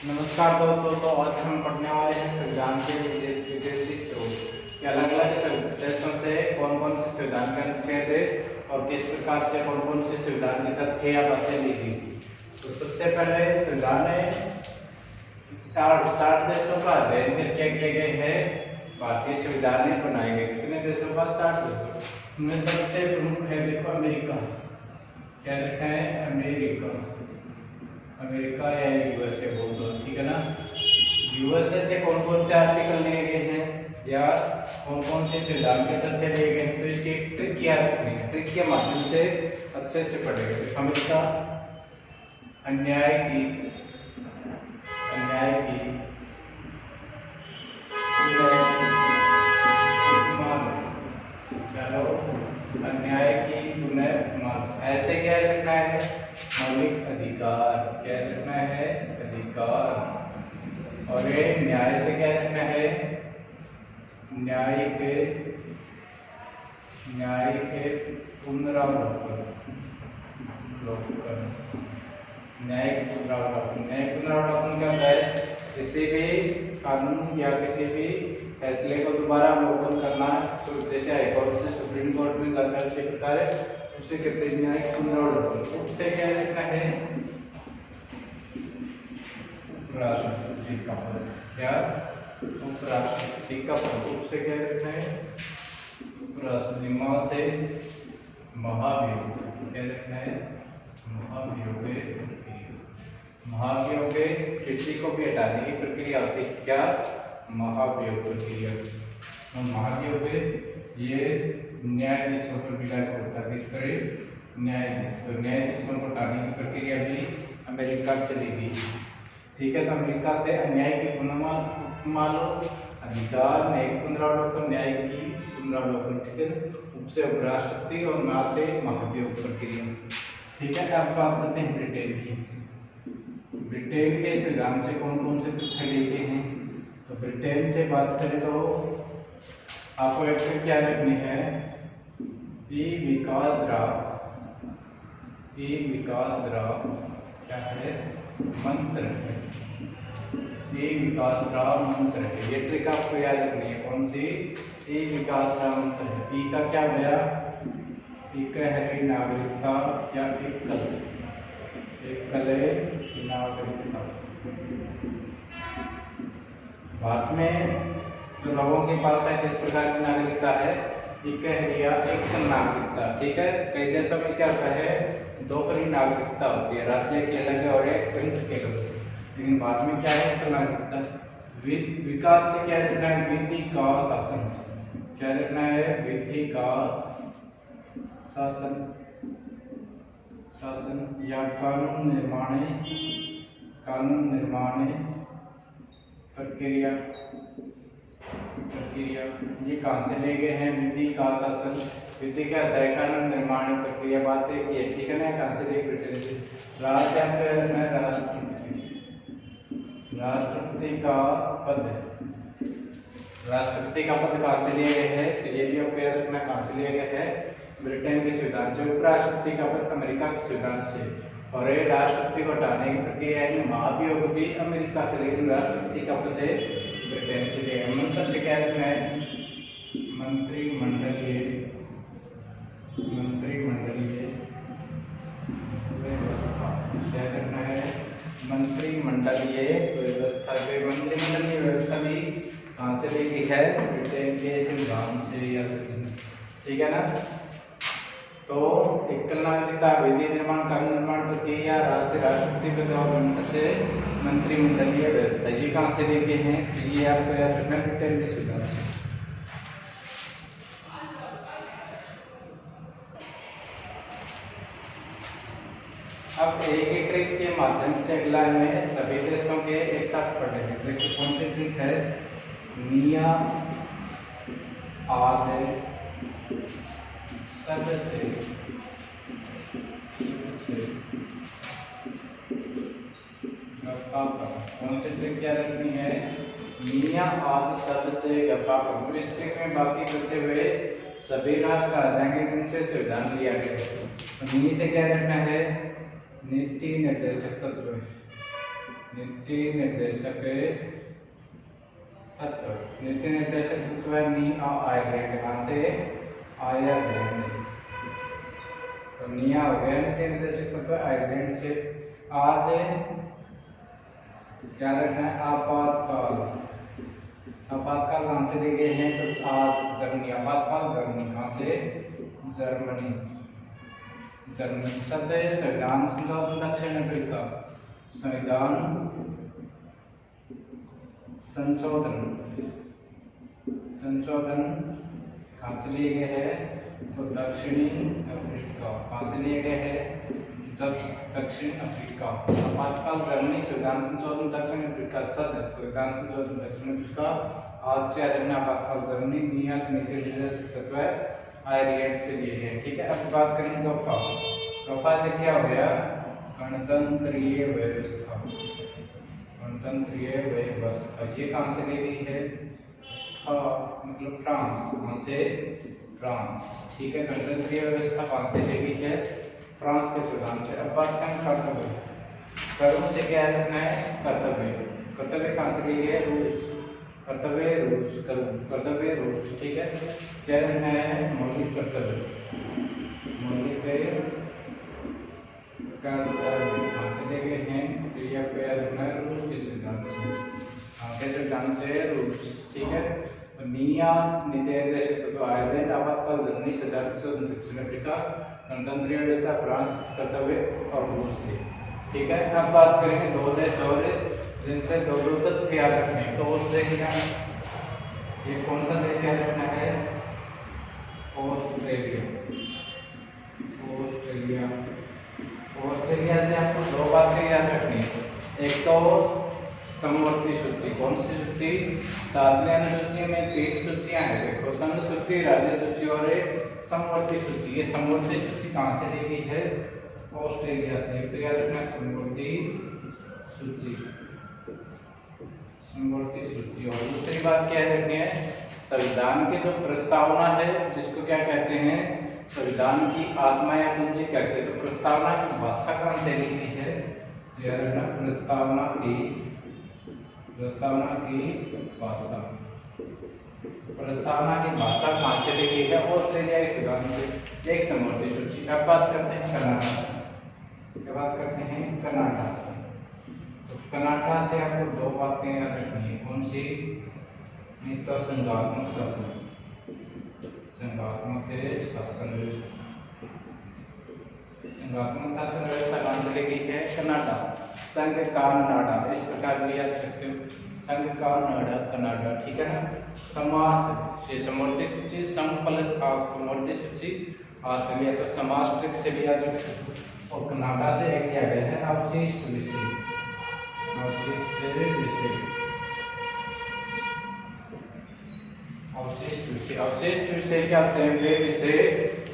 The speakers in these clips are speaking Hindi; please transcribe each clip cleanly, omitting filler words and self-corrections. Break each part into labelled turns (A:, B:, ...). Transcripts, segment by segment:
A: नमस्कार दोस्तों। तो आज हम पढ़ने वाले हैं संविधान के विदेशी स्रोत कि अलग अलग देशों से कौन कौन से संविधान के अनुच्छेद थे और किस प्रकार से कौन कौन से संविधान के तथ्य या बातें लिखी थी। तो सबसे पहले संविधान में 60 देशों का अध्ययन करके किए गए हैं। भारतीय संविधान बनाए गए कितने देशों का? 60 देशों। उनमें सबसे प्रमुख है, देखो, अमेरिका। क्या लिखा है? अमेरिका। अमेरिका या यूएसए बोल दो, ठीक है ना। यूएसए से कौन कौन से आर्टिकल लिए गए हैं या कौन कौन से संविधान के तथ्य लिए गए हैं, तो इसकी एक ट्रिक याद रखनी है। ट्रिक के माध्यम से अच्छे से पढ़ेंगे। अमेरिका अन्याय की पुनर्मार्ग। ऐसे क्या लिखना है? मौलिक अधिकार। क्या लिखना है? अधिकार। और ये न्याय से क्या लिखना है? न्याय के पुनरावलोकन। न्यायिक पुनरावलोकन क्या होता है? किसी भी कानून या किसी भी फैसले को दोबारा अवलोकन करना। तो जैसे हाईकोर्ट से सुप्रीम कोर्ट में जाता है, उसी प्रकार उसे कहते हैं न्यायिक पुनरावलोकन। उससे क्या लिखना है? उपराष्ट्रपति का पद। क्या? उपराष्ट्रपति का पद। उससे क्या लिखना है? उपराष्ट्रपति। मां से महाभियोग। क्या लिखना है? महाभियोग किसी को भी हटाने की प्रक्रिया होती है। क्या? महाभियोग प्रक्रिया। महाभियोग ये न्यायाधीशों पर भी लागू होता है। किस पर? न्यायाधीश। तो न्यायाधीशों को हटाने की प्रक्रिया भी अमेरिका से ली गई, ठीक है। तो अमेरिका से अन्याय की पुनर्मार्ग, अधिकार, न्यायिक पुनरावलोकन, न्याय की पुनरावलोकन, ठीक है। उपसे उपराष्ट्रपति और मां से महाभियोग प्रक्रिया, ठीक है। अब बात करते हैं ब्रिटेन की। ब्रिटेन के संविधान से कौन कौन से तथ्य लिए गए हैं? तो ब्रिटेन से बात करें तो आपको एक ट्रिक क्या रखनी है? ई विकास राव क्या है? मंत्र है। ई विकास राव मंत्र है। ये ट्रिक आपको याद रखनी है। कौन सी? ई विकास राव मंत्र है। ई का क्या गया? इकहरी नागरिकता या एकल नागरिकता। भारत में जो लोगों के पास है किस प्रकार की नागरिकता है? इकहरी या एकल नागरिकता, ठीक है। कई देशों में क्या होता है? दोहरी नागरिकता होती है, राज्य के अलग और एक केंद्र के अलग। लेकिन भारत में क्या है? एकल नागरिकता। विकास से क्या लिखना है? विधि का शासन। क्या लिखना है? विधि का शासन या कानून निर्माण प्रक्रिया। ये कहाँ से ले गए हैं? विधि का शासन। विधि क्या होता है? कानून निर्माण प्रक्रिया। बात है, ठीक है ना। कहाँ से ले? ब्रिटेन से। राष्ट्रपति का पद। राष्ट्रपति का पद कहाँ से लिए गए हैं? तो ये भी आपको याद रखना, कहाँ से लिए गए हैं? ब्रिटेन के संविधान से। उपराष्ट्रपति का पद अमेरिका के संविधान से। और ये राष्ट्रपति को हटाने की प्रक्रिया है महाभियोग भी अमेरिका से, लेकिन राष्ट्रपति का पद ब्रिटेन से लिया। मंत्र से क्या लिखना है? मंत्रिमंडलीय व्यवस्था। क्या लिखना है? मंत्रिमंडलीय व्यवस्था। मंत्रिमंडलीय व्यवस्था भी कहाँ से ली गई है? ब्रिटेन के संविधान से, याद रखना, ठीक है ना। तो एकल नागरिकता, विधि निर्माण, कानून निर्माण प्रक्रिया, राष्ट्रपति पद और मंत्र से मंत्रिमंडलीय व्यवस्था, ये कहाँ से लिए गए हैं? ये आपको याद रखना, ब्रिटेन के संविधान से। अब एक ही ट्रिक के माध्यम से अगला में सभी देशों के एक साथ पढ़ रहे हैं। ट्रिक कौन सी ट्रिक है? मियां आज सदस्य कौन सी ट्रिक क्या रखनी है? मियां आज सदस्य गप्पा करो। इस ट्रिक में बाकी बचे हुए सभी राष्ट्र आ जाएंगे जिनसे संविधान लिया गया है। नी से क्या रखना है? नीति निर्देशक तत्व। नीति निर्देशक तत्व। नीति निर्देशक तत्व है नी आ आयरलैंड, कहाँ से? आयरलैंड। तो निया हो गया नीति निर्देशक तत्व आयरलैंड से। आज क्या रखना है? आपातकाल। आपातकाल कहाँ से लिए गए हैं? तो आज जर्मनी, आपातकाल जर्मनी, कहाँ से? जर्मनी। जर्मनी। शब्द है संविधान संशोधन दक्षिण अफ्रीका। संविधान संशोधन, संशोधन कहाँ से लिए गए हैं? तो दक्षिणी अफ्रीका। कहाँ से लिए गए हैं? दक्षिण अफ्रीका। आपातकाल जर्मनी, संविधान संशोधन दक्षिण अफ्रीका। सदन संविधान संशोधन दक्षिण अफ्रीका। आज से आपातकाल जर्मनी। निया से नीति निर्देशक तत्व आयरलैंड से लिए गए। ठीक है, अब बात करेंगे गफा। गफा से क्या हो गया? गणतंत्रीय व्यवस्था। गणतंत्रीय व्यवस्था ये कहाँ से ली गई है? मतलब फ्रांस। कहाँ से? फ्रांस। ठीक है, गणतंत्रीय व्यवस्था कहाँ से ली गई है? फ्रांस के संविधान से। अब बात करें कर्तव्य। कर्म से क्या रखना है? कर्तव्य। कर्तव्य कहाँ से ली गई है? रूस। कर्तव्य रूस। कर्तव्य रूस। ठीक है, क्या रखना है? मौलिक कर्तव्य। मौलिक कर्तव्य कहाँ से ले गए हैं? तो ये आपको याद रखना है रूस के सिद्धांत से। के सिद्धांत से रूस। ठीक है, तो निया नीति निर्देशक तत्व आयरलैंड, आपातकाल जर्मनी, संविधान संशोधन दक्षिण अफ्रीका, गणतंत्रीय व्यवस्था फ्रांस, कर्तव्य और रूस से। ठीक है, अब बात करेंगे दो देश और जिनसे दो तत्व याद रखने हैं। तो ऑस्ट्रेलिया, ये कौन सा देश याद रखना है? ऑस्ट्रेलिया। ऑस्ट्रेलिया। ऑस्ट्रेलिया से आपको दो बातें याद रखनी है। एक तो समवर्ती सूची। कौन सी सूची? 7वीं अनुसूची में 3 सूचियां हैं। देखो, संघ सूची, राज्य सूची और एक समवर्ती सूची। ये समवर्ती सूची कहाँ से ली गई है? ऑस्ट्रेलिया से। तो याद रखना समवर्ती सूची। समवर्ती सूची। और दूसरी बात क्या रखनी है? संविधान की जो प्रस्तावना है, जिसको क्या कहते हैं? संविधान की आत्मा या कुंजी कहते हैं। तो प्रस्तावना की भाषा कहाँ से ली गई है? याद रखना प्रस्तावना की भाषा। प्रस्तावना की भाषा कहाँ से ली गई है? ऑस्ट्रेलिया के सिद्धांत से। एक समवर्ती सूची। अब बात करते हैं कनाडा। क्या बात करते हैं? कनाडा। तो कनाडा से आपको दो बातें याद रखनी है। कौन सी? एक तो संघात्मक शासन। संघात्मक शासन व्यवस्था। संघात्मक शासन व्यवस्था कहाँ से ली गई है? कनाडा। संघ का नाडा, इस प्रकार भी याद सकते हो। संघ का नाडा, कनाडा। ठीक है ना। समास से समवर्ती सूची, संघ प्लस समवर्ती सूची ऑस्ट्रेलिया। तो समास ट्रिक से भी याद रख सकते हो। और कनाडा से एक किया गया है अवशिष्ट विषय। अवशिष्ट विषय। अवशिष्ट विषय। अवशिष्ट विषय क्या होते हैं? वे विषय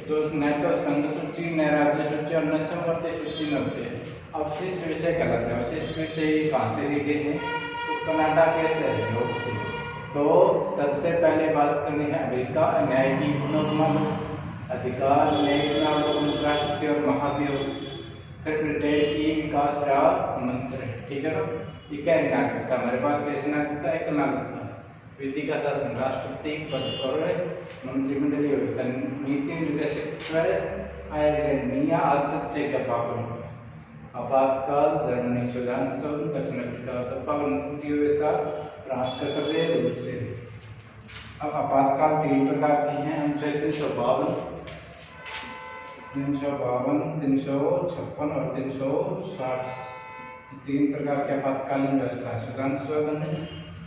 A: जो न तो संघ सूची, न राज्य सूची और न समवर्ती सूची में होते हैं, अवशिष्ट विषय कहलाते हैं। अवशिष्ट विषय कहाँ से ली गए हैं? तो कनाडा के सहयोग से। तो सबसे पहले बात करनी है अमेरिका। न्याय की गुणात्मक अधिकार, न्याय और महाभियोग। फिर ब्रिटेन की विकास मंत्र। ठीक है ना। ये क्या नागरिकता? हमारे पास कैसी नागरिकता? एक नागरिकता। विधि का शासन, राष्ट्रपति पद और मंत्रिमंडलीय व्यवस्था। नीति निर्देशक आयरलैंड। निया आसद से आपातकाल जर्मनी, संविधान संशोधन दक्षिण अफ्रीका, गणतंत्रीय व्यवस्था फ्रांस, कर्तव्य रूस से। अब आपातकाल 3 प्रकार की हैं। अनुच्छेद 352, 356 और 360। 3 प्रकार के आपातकालीन व्यवस्था। संविधान संशोधन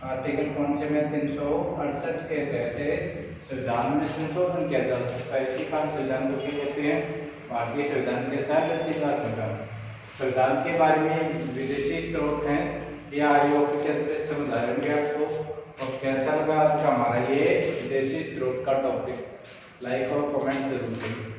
A: आर्टिकल कौन से में? 368 के तहत संविधान में संशोधन किया जा सकता है। इसी कारण संविधान को क्या कहते हैं? भारतीय संविधान के साथ लचीला संविधान। संविधान के बारे में विदेशी स्रोत हैं या आयोग के अच्छे से समझाएंगे आपको। और कैसा लगा आज का हमारा ये विदेशी स्रोत का टॉपिक? लाइक और कमेंट जरूर करें।